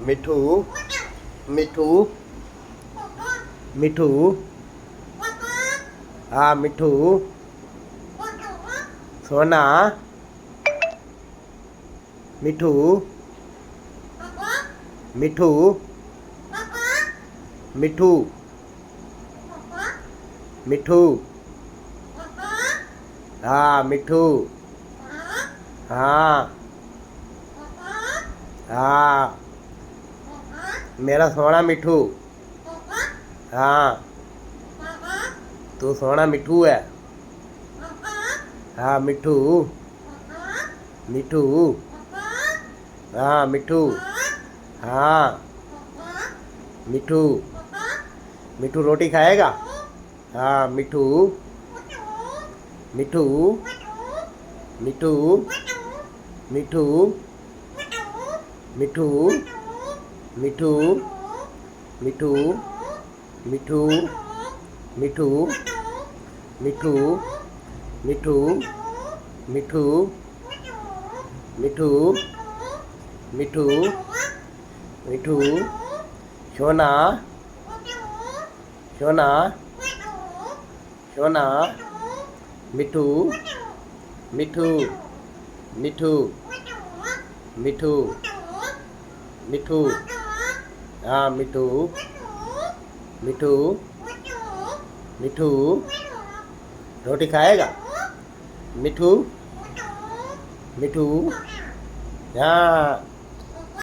मिठू मिठू मिठू हाँ मिठू सोना मिठू मिठू मिठू मिठू हाँ मिठू हाँ हाँ मेरा सोना मिठू हाँ तू सोना मिठू है हाँ मिठू मिठू हाँ मिठू हाँ मिठू मिठू रोटी खाएगा हाँ मिठू मिठू मिठू मिठू मिठू मिठू मिठू मिठू मिठू मिठू मिठू मिठू मिठू मिठू मिठू सोना सोना सोना मिठू मिठू मिठू मिठू मिठू हाँ मिठू मिठू मिठू रोटी खाएगा मिठू मिठू हाँ